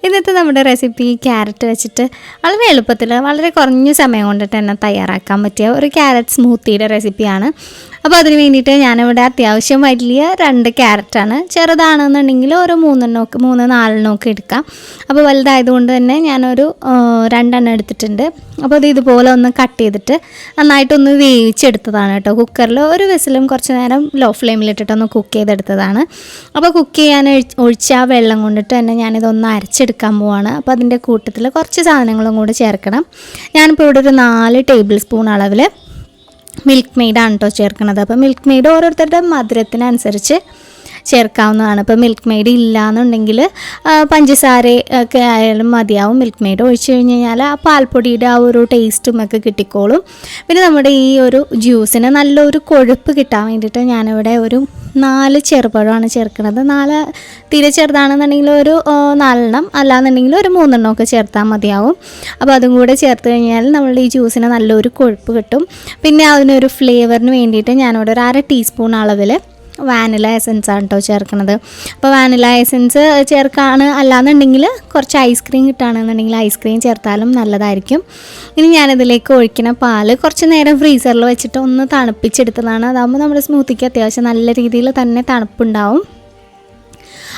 ഇന്നത്തെ നമ്മുടെ recipe carrot വെച്ചിട്ട് വളരെ എളുപ്പത്തിൽ വളരെ കുറഞ്ഞ സമയം കൊണ്ടിട്ട് തന്നെ തയ്യാറാക്കാൻ പറ്റിയ ഒരു ക്യാരറ്റ് സ്മൂത്തിയുടെ റെസിപ്പിയാണ്. അപ്പോൾ അതിന് വേണ്ടിയിട്ട് ഞാനിവിടെ അത്യാവശ്യം വലിയ 2 ക്യാരറ്റാണ്. ചെറുതാണെന്നുണ്ടെങ്കിൽ ഒരു 3-4 എടുക്കാം. അപ്പോൾ വലുതായതുകൊണ്ട് തന്നെ ഞാനൊരു 2 എടുത്തിട്ടുണ്ട്. അപ്പോൾ അത് ഇതുപോലെ ഒന്ന് കട്ട് ചെയ്തിട്ട് നന്നായിട്ടൊന്ന് വേവിച്ചെടുത്തതാണ് കേട്ടോ. കുക്കറിൽ ഒരു വിസിലും കുറച്ച് നേരം ലോ ഫ്ലെയിമിലിട്ടിട്ടൊന്ന് കുക്ക് ചെയ്തെടുത്തതാണ്. അപ്പോൾ കുക്ക് ചെയ്യാൻ ഒഴിച്ച ആ വെള്ളം കൊണ്ടിട്ട് തന്നെ ഞാനിതൊന്ന് അരച്ചെടുക്കാൻ പോവാണ്. അപ്പോൾ അതിൻ്റെ കൂട്ടത്തിൽ കുറച്ച് സാധനങ്ങളും കൂടി ചേർക്കണം. ഞാനിപ്പോൾ ഇവിടെ ഒരു 4 ടേബിൾ സ്പൂൺ അളവിൽ മിൽക്ക് മെയ്ഡാണ് കേട്ടോ ചേർക്കുന്നത്. അപ്പോൾ മിൽക്ക് മെയ്ഡ് ഓരോരുത്തരുടെ മധുരത്തിനനുസരിച്ച് ചേർക്കാവുന്നതാണ്. ഇപ്പോൾ മിൽക്ക് മെയ്ഡ് ഇല്ലയെന്നുണ്ടെങ്കിൽ പഞ്ചസാര ഒക്കെ ആയാലും മതിയാവും. മിൽക്ക് മെയ്ഡ് ഒഴിച്ച് കഴിഞ്ഞ് കഴിഞ്ഞാൽ ആ പാൽപ്പൊടിയുടെ ആ ഒരു ടേസ്റ്റും ഒക്കെ കിട്ടിക്കോളും. പിന്നെ നമ്മുടെ ഈ ഒരു ജ്യൂസിന് നല്ലൊരു കൊഴുപ്പ് കിട്ടാൻ വേണ്ടിയിട്ട് ഞാനിവിടെ ഒരു 4 ചെറുപഴമാണ് ചേർക്കുന്നത്. 4 തീരെ ചെറുതാണെന്നുണ്ടെങ്കിൽ ഒരു 4 അല്ലാന്നുണ്ടെങ്കിൽ ഒരു 3 ഒക്കെ ചേർത്താൽ മതിയാവും. അപ്പോൾ അതും കൂടെ ചേർത്ത് കഴിഞ്ഞാൽ നമ്മളുടെ ഈ ജ്യൂസിന് നല്ലൊരു കൊഴുപ്പ് കിട്ടും. പിന്നെ അതിനൊരു ഫ്ലേവറിന് വേണ്ടിയിട്ട് ഞാനിവിടെ ഒരു 1/2 ടീസ്പൂൺ അളവിൽ വാനില എസൻസ് ആണ് കേട്ടോ ചേർക്കുന്നത്. അപ്പോൾ വാനില എസൻസ് ചേർക്കാണ് അല്ലാന്നുണ്ടെങ്കിൽ കുറച്ച് ഐസ്ക്രീം കിട്ടുകയാണെന്നുണ്ടെങ്കിൽ ഐസ്ക്രീം ചേർത്താലും നല്ലതായിരിക്കും. ഇനി ഞാനിതിലേക്ക് ഒഴിക്കുന്ന പാൽ കുറച്ച് നേരം ഫ്രീസറിൽ വെച്ചിട്ട് ഒന്ന് തണുപ്പിച്ചെടുത്തതാണ്. അതാകുമ്പോൾ നമ്മുടെ സ്മൂത്തിക്ക് അത്യാവശ്യം നല്ല രീതിയിൽ തന്നെ തണുപ്പുണ്ടാവും.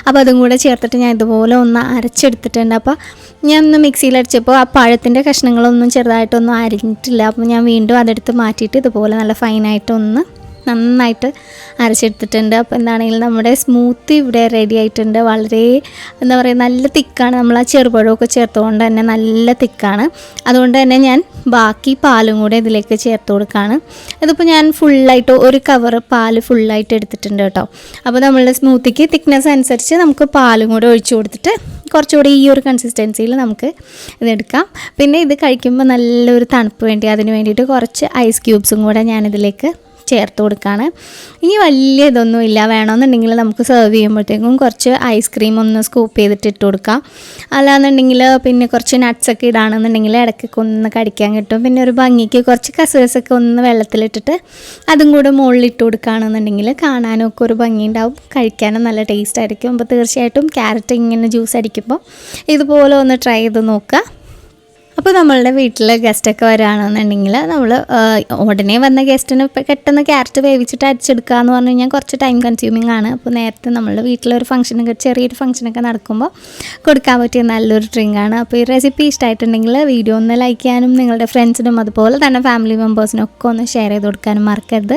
അപ്പോൾ അതും കൂടെ ചേർത്തിട്ട് ഞാൻ ഇതുപോലെ ഒന്ന് അരച്ചെടുത്തിട്ടുണ്ട്. അപ്പോൾ ഞാൻ ഒന്ന് മിക്സിയിൽ അടിച്ചപ്പോൾ ആ പഴത്തിൻ്റെ കഷ്ണങ്ങളൊന്നും ചെറുതായിട്ടൊന്നും അരിഞ്ഞിട്ടില്ല. അപ്പോൾ ഞാൻ വീണ്ടും അതെടുത്ത് മാറ്റിയിട്ട് ഇതുപോലെ നല്ല ഫൈനായിട്ടൊന്ന് നന്നായിട്ട് അരച്ചെടുത്തിട്ടുണ്ട്. അപ്പോൾ എന്താണെങ്കിലും നമ്മുടെ സ്മൂത്തി ഇവിടെ റെഡി ആയിട്ടുണ്ട്. വളരെ എന്താ പറയുക, നല്ല തിക്കാണ്. നമ്മൾ ആ ചെറുപഴമൊക്കെ ചേർത്തുകൊണ്ട് തന്നെ നല്ല തിക്കാണ്. അതുകൊണ്ട് തന്നെ ഞാൻ ബാക്കി പാലും കൂടെ ഇതിലേക്ക് ചേർത്ത് കൊടുക്കുകയാണ്. ഇതിപ്പോൾ ഞാൻ ഫുള്ളായിട്ട് ഒരു കവർ പാല് ഫുള്ളായിട്ട് എടുത്തിട്ടുണ്ട് കേട്ടോ. അപ്പോൾ നമ്മളുടെ സ്മൂത്തിക്ക് തിക്നെസ് അനുസരിച്ച് നമുക്ക് പാലും കൂടെ ഒഴിച്ചു കൊടുത്തിട്ട് കുറച്ചുകൂടി ഈ ഒരു കൺസിസ്റ്റൻസിയിൽ നമുക്ക് ഇതെടുക്കാം. പിന്നെ ഇത് കഴിക്കുമ്പോൾ നല്ലൊരു തണുപ്പ് വേണ്ടി അതിന് വേണ്ടിയിട്ട് കുറച്ച് ഐസ് ക്യൂബ്സും കൂടെ ഞാനിതിലേക്ക് ചേർത്ത് കൊടുക്കുകയാണ്. ഇനി വലിയ ഇതൊന്നും ഇല്ല, വേണമെന്നുണ്ടെങ്കിൽ നമുക്ക് സെർവ് ചെയ്യുമ്പോഴത്തേക്കും കുറച്ച് ഐസ്ക്രീം ഒന്ന് സ്കൂപ്പ് ചെയ്തിട്ട് ഇട്ട് കൊടുക്കാം. അല്ലാന്നുണ്ടെങ്കിൽ പിന്നെ കുറച്ച് നട്ട്സൊക്കെ ഇടാണെന്നുണ്ടെങ്കിൽ ഇടയ്ക്കൊക്കെ ഒന്ന് കടിക്കാൻ കിട്ടും. പിന്നെ ഒരു ഭംഗിക്ക് കുറച്ച് കസേഴ്സൊക്കെ ഒന്ന് വെള്ളത്തിലിട്ടിട്ട് അതും കൂടെ മുകളിൽ ഇട്ട് കൊടുക്കുകയാണെന്നുണ്ടെങ്കിൽ കാണാനും ഒക്കെ ഒരു ഭംഗി ഉണ്ടാവും, കഴിക്കാനും നല്ല ടേസ്റ്റ് ആയിരിക്കും. അപ്പോൾ തീർച്ചയായിട്ടും ക്യാരറ്റ് ഇങ്ങനെ ജ്യൂസ് അടിക്കുമ്പോൾ ഇതുപോലെ ഒന്ന് ട്രൈ ചെയ്ത് നോക്കുക. അപ്പോൾ നമ്മളുടെ വീട്ടിൽ ഗസ്റ്റൊക്കെ വരികയാണെന്നുണ്ടെങ്കിൽ നമ്മൾ ഉടനെ വന്ന ഗസ്റ്റിന് പെട്ടെന്ന് ക്യാരറ്റ് വേവിച്ചിട്ട് അടിച്ചെടുക്കുക എന്ന് പറഞ്ഞു കഴിഞ്ഞാൽ കുറച്ച് ടൈം കൺസ്യൂമിംഗ് ആണ്. അപ്പോൾ നേരത്തെ നമ്മളുടെ വീട്ടിലൊരു ഫംഗ്ഷനൊക്കെ ചെറിയൊരു ഫംഗ്ഷനൊക്കെ നടക്കുമ്പോൾ കൊടുക്കാൻ പറ്റിയ നല്ലൊരു ഡ്രിങ്കാണ്. അപ്പോൾ ഈ റെസിപ്പി ഇഷ്ടമായിട്ടുണ്ടെങ്കിൽ വീഡിയോ ഒന്ന് ലൈക്ക് ചെയ്യാനും നിങ്ങളുടെ ഫ്രണ്ട്സിനും അതുപോലെ തന്നെ ഫാമിലി മെമ്പേഴ്സിനും ഒക്കെ ഒന്ന് ഷെയർ ചെയ്ത് കൊടുക്കാനും മറക്കരുത്.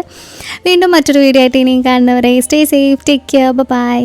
വീണ്ടും മറ്റൊരു വീഡിയോ ആയിട്ട് ഇനിയും കാണുന്നവരെ stay safe, take care, by.